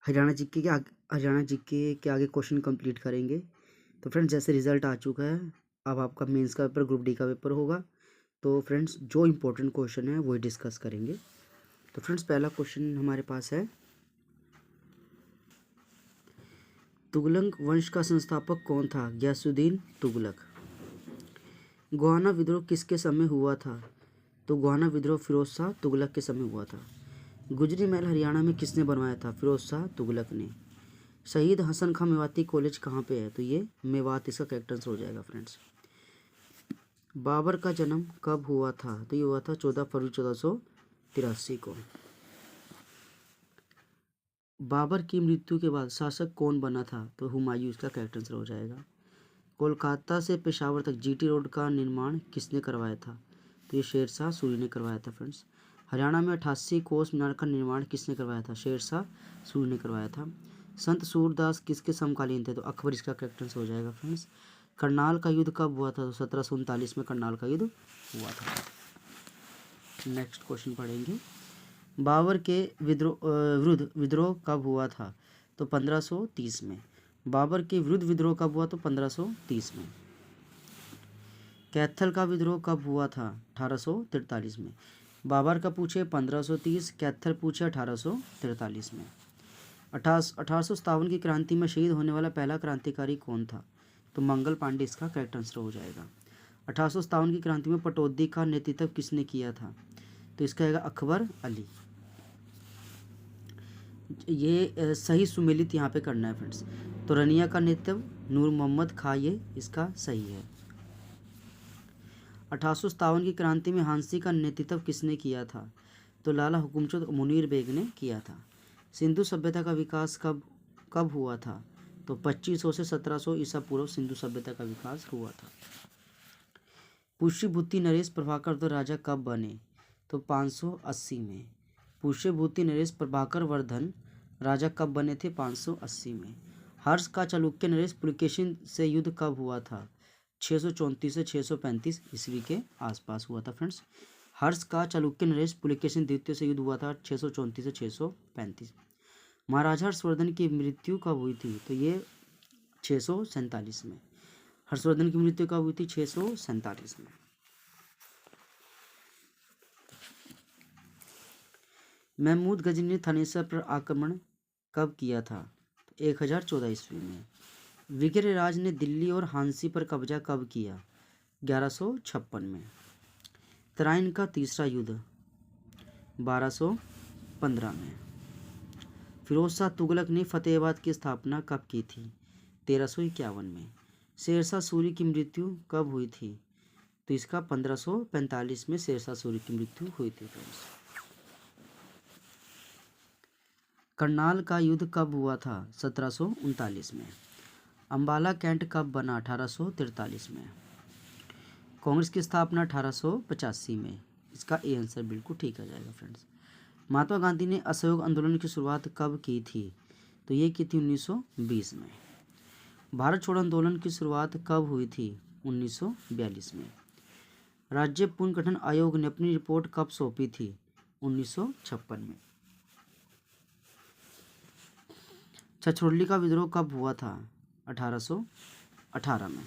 Haryana GK के आगे question complete करेंगे। तो फ्रेंड्स जैसे रिजल्ट आ चुका है, अब आपका मेंस का पेपर, ग्रुप डी का पेपर होगा। तो फ्रेंड्स जो इम्पोर्टेंट क्वेश्चन है वही डिस्कस करेंगे। तो फ्रेंड्स पहला क्वेश्चन हमारे पास है, तुगलक वंश का संस्थापक कौन था? गयासुद्दीन तुगलक। गोहाना विद्रोह किसके समय हुआ था? तो गोहाना विद्रोह फिरोज शाह तुगलक के समय हुआ था। गुजरी महल हरियाणा में किसने बनवाया था? फिरोज शाह तुगलक ने। शहीद हसन खां मेवाती कॉलेज कहाँ पे है? तो ये मेवात इसका करेक्ट आंसर हो जाएगा फ्रेंड्स। बाबर का जन्म कब हुआ था? तो ये हुआ था 14 फरवरी 1483 को। बाबर की मृत्यु के बाद शासक कौन बना था? तो हुमायूं इसका करेक्ट आंसर हो जाएगा। कोलकाता से पेशावर तक जीटी रोड का निर्माण किसने करवाया था? तो ये शेरशाह सूरी ने करवाया था फ्रेंड्स। हरियाणा में 88 कोस मीनार का निर्माण किसने करवाया था? शेरशाह सूरी ने करवाया था। संत सूरदास किसके समकालीन थे? तो अकबर इसका करेक्ट आंसर हो जाएगा फ्रेंड्स। करनाल का युद्ध कब हुआ था? तो 1739 में करनाल का युद्ध हुआ था। नेक्स्ट क्वेश्चन पढ़ेंगे, बाबर के विरुद्ध विद्रोह कब हुआ था? तो 1530 में। बाबर के विरुद्ध विद्रोह कब हुआ? तो 1530 में। कैथल का विद्रोह कब हुआ था? 1843 में। बाबर का पूछे 1530, कैथल पूछे 1843 में। 1857 की क्रांति में शहीद होने वाला पहला क्रांतिकारी कौन था? तो मंगल पांडे इसका करेक्ट आंसर हो जाएगा। 1857 की क्रांति में पटौदी का नेतृत्व किसने किया था? तो इसका आएगा अकबर अली। ये सही सुमेलित यहाँ पे करना है फ्रेंड्स। तो रनिया का नेतृत्व नूर मोहम्मद खां, ये इसका सही है। 1857 की क्रांति में हांसी का नेतृत्व किसने किया था? तो लाला हुकुमचंद मुनीर बेग ने किया था। सिंधु सभ्यता का विकास कब हुआ था? तो 2500 से 1700 ईसा पूर्व सिंधु सभ्यता का विकास हुआ था। पुष्यभूति नरेश प्रभाकर वर्धन राजा कब बने? तो 580 में। पुष्यभूति नरेश प्रभाकर वर्धन राजा कब बने थे? 580 में। हर्ष का चालुक्य नरेश पुलकेशिन से युद्ध कब हुआ था? 634 से 635 ईस्वी के आसपास हुआ था फ्रेंड्स। हर्ष का चालुक्य नरेश पुलकेशिन द्वितीय से युद्ध हुआ था 634 से 635। महाराजा हर्षवर्धन की मृत्यु कब हुई थी? तो ये 647 में। हर्षवर्धन की मृत्यु कब हुई थी? 647 में। महमूद गजनी ने थानेसर पर आक्रमण कब किया था? 1014 ईस्वी में। विग्रह राज ने दिल्ली और हांसी पर कब्जा कब किया? 1156 में। तराइन का तीसरा युद्ध 1215 में। फिरोज शाह तुगलक ने फतेहाबाद की स्थापना कब की थी? 1351 में। शेरशाह सूरी की मृत्यु कब हुई थी? तो इसका 1545 में शेरशाह सूरी की मृत्यु हुई थी फ्रेंड्स। करनाल का युद्ध कब हुआ था? 1739 में। अंबाला कैंट कब बना? 1843 में। कांग्रेस की स्थापना 1885 में। इसका ए आंसर बिल्कुल ठीक आ जाएगा फ्रेंड्स। महात्मा गांधी ने असहयोग आंदोलन की शुरुआत कब की थी? तो ये की थी 1920 में। भारत छोड़ो आंदोलन की शुरुआत कब हुई थी? 1942 में। राज्य पुनर्गठन आयोग ने अपनी रिपोर्ट कब सौंपी थी? 1956 में। छछरौली का विद्रोह कब हुआ था? 1818 में।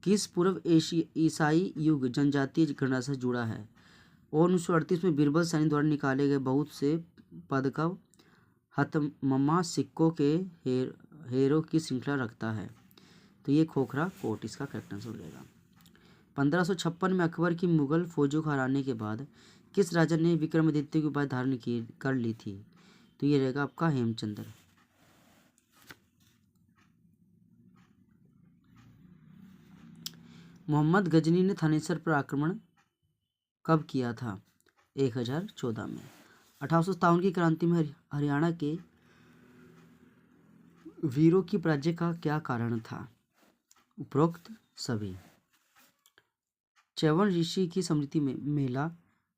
किस पूर्व ईसाई युग जनजातीय गणना से जुड़ा है? और 1938 में बीरबल सैनी द्वारा निकाले गए बहुत से पदक हथममा सिक्कों के हेरों की श्रृंखला रखता है। तो ये खोखरा कोट इसका करेक्ट आंसर हो जाएगा। 1556 में अकबर की मुगल फौजों को हराने के बाद किस राजा ने विक्रमादित्य की उपाधि धारण कर ली थी? तो ये रहेगा आपका हेमचंद्र। मोहम्मद गजनी ने थानेसर पर आक्रमण कब किया था? 1014 में। 1857 की क्रांति में हरियाणा के वीरों की पराजय का क्या कारण था? उपरोक्त सभी। च्यवन ऋषि की स्मृति में मेला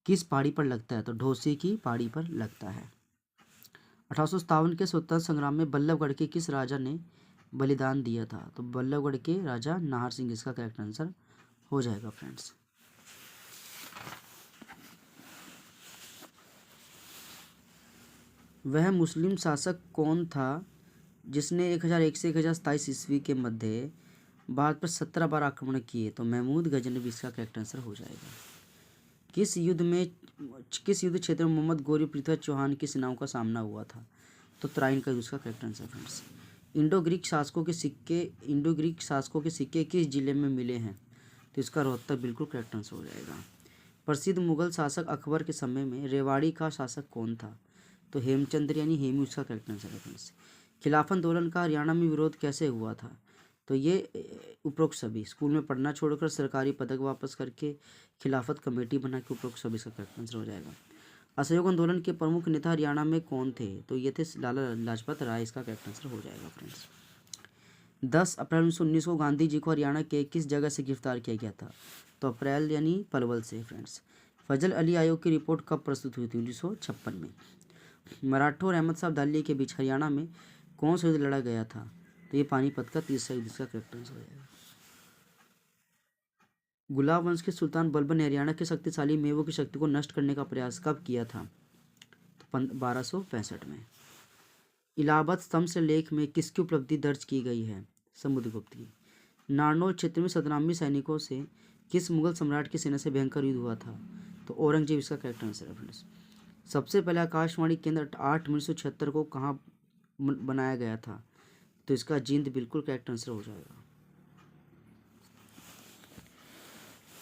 किस पहाड़ी पर लगता है? तो ढोसी की पहाड़ी पर लगता है। 1857 के स्वतंत्रता संग्राम में बल्लभगढ़ के किस राजा ने बलिदान दिया था? तो बल्लभगढ़ के राजा नाहर सिंह इसका करेक्ट आंसर हो जाएगा फ्रेंड्स। वह मुस्लिम शासक कौन था जिसने 1001 से 1027 ईस्वी के मध्य भारत पर 17 बार आक्रमण किए? तो महमूद गजनवी इसका करेक्ट आंसर हो जाएगा। किस युद्ध क्षेत्र में मोहम्मद गौरी पृथ्वीराज चौहान की सेनाओं का सामना हुआ था? तो तराइन का युद्ध इसका correct answer friends. Indo Greek शासकों के सिक्के किस जिले में मिले हैं? तो इसका रोहतक बिल्कुल करेक्ट आंसर हो जाएगा। प्रसिद्ध मुगल शासक अकबर के समय में रेवाड़ी का शासक कौन था? तो हेमचंद्र यानी हेमू इसका करेक्ट आंसर है फ्रेंड्स। खिलाफत आंदोलन का हरियाणा में विरोध कैसे हुआ था? तो ये उपरोक्त सभी स्कूल में पढ़ना छोड़कर सरकारी पदक वापस करके खिलाफत कमेटी बना के उपरोक्त सभी इसका करेक्ट आंसर हो जाएगा। असहयोग आंदोलन के प्रमुख नेता हरियाणा में कौन थे? तो ये थे लाला लाजपत राय, इसका करेक्ट आंसर हो जाएगा फ्रेंड्स। 10 अप्रैल 1919 को गांधी जी को हरियाणा के किस जगह से गिरफ्तार किया गया था? तो अप्रैल यानी पलवल से फ्रेंड्स। फजल अली आयोग की रिपोर्ट कब प्रस्तुत हुई थी? 1956 में। मराठों और अहमद साहब दाली के बीच हरियाणा में कौन सा युद्ध लड़ा गया था? तो ये पानीपत का तीसरा युद्ध इसका करेक्ट आंसर हो जाएगा। गुलाब वंश के सुल्तान बलबन ने हरियाणा के शक्तिशाली मेवों की शक्ति को नष्ट करने का प्रयास कब किया था? तो 1265 में। इलाहाबाद स्तंभ से लेख में किसकी उपलब्धि दर्ज की गई है? समुद्रगुप्त की। नारनौल क्षेत्र में सतनामी सैनिकों से किस मुगल सम्राट की सेना से भयंकर युद्ध हुआ था? तो औरंगजेब इसका करेक्ट आंसर है फ्रेंड्स। सबसे पहले आकाशवाणी केंद्र 8 मई 1976 को कहाँ बनाया गया था? तो इसका जींद बिल्कुल करेक्ट आंसर हो जाएगा।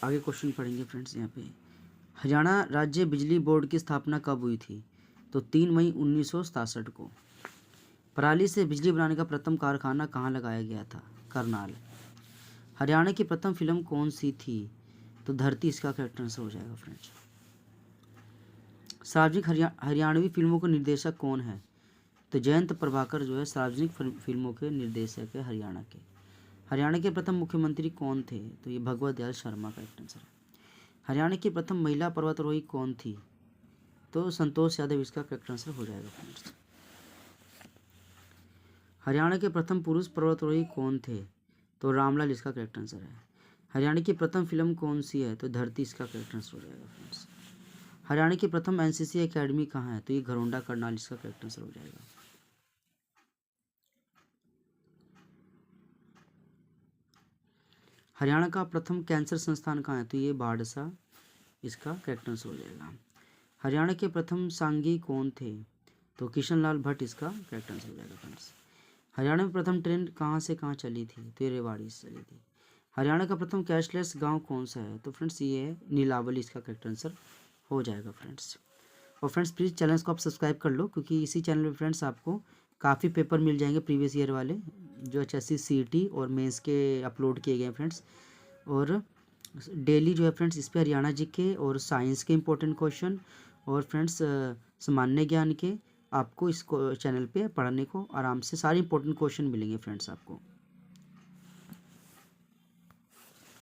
आगे क्वेश्चन पढ़ेंगे फ्रेंड्स। यहाँ पे हरियाणा राज्य बिजली बोर्ड की स्थापना कब हुई थी? तो 3 मई 1967 को। पराली से बिजली बनाने का प्रथम कारखाना कहाँ लगाया गया था? करनाल। हरियाणा की प्रथम फिल्म कौन सी थी? तो धरती इसका करेक्ट आंसर हो जाएगा फ्रेंड्स। सार्वजनिक हरियाणवी फिल्मों के निर्देशक कौन है? तो जयंत प्रभाकर जो है सार्वजनिक फिल्मों के निर्देशक है हरियाणा के। हरियाणा के प्रथम मुख्यमंत्री कौन थे? तो ये भगवत दयाल शर्मा का करेक्ट आंसर है। हरियाणा की प्रथम महिला पर्वतारोही कौन थी? तो संतोष यादव इसका करेक्ट आंसर हो जाएगा फ्रेंड्स। हरियाणा के प्रथम पुरुष पर्वतारोही कौन थे? तो रामलाल इसका करेक्ट आंसर है। हरियाणा की प्रथम फिल्म कौन सी है? तो धरती इसका करेक्ट आंसर हो जाएगा फ्रेंड्स। हरियाणा की प्रथम एनसीसी एकेडमी कहाँ है? तो ये घरोंडा करनाल इसका करेक्ट आंसर हो जाएगा। हरियाणा का प्रथम कैंसर संस्थान कहाँ है? तो ये बाड़सा इसका करेक्ट आंसर हो जाएगा। हरियाणा के प्रथम सांगी कौन थे? तो किशन लाल भट्ट इसका करेक्ट आंसर हो जाएगा फ्रेंड्स। हरियाणा में प्रथम ट्रेन कहाँ से कहाँ चली थी? तो ये रेवाड़ी से चली थी। हरियाणा का प्रथम कैशलेस गांव कौन सा है? तो फ्रेंड्स ये है नीलावली, इसका करेक्ट आंसर हो जाएगा फ्रेंड्स। और फ्रेंड्स प्लीज़ चैनल को आप सब्सक्राइब कर लो, क्योंकि इसी चैनल पे फ्रेंड्स आपको काफ़ी पेपर मिल जाएंगे प्रीवियस ईयर वाले, जो HSC CET और मेंस के अपलोड किए गए फ्रेंड्स। और डेली जो है फ्रेंड्स इस पर हरियाणा जीके और साइंस के इंपॉर्टेंट क्वेश्चन और फ्रेंड्स सामान्य ज्ञान के आपको इस चैनल पे पढ़ने को आराम से सारे इंपॉर्टेंट क्वेश्चन मिलेंगे फ्रेंड्स आपको।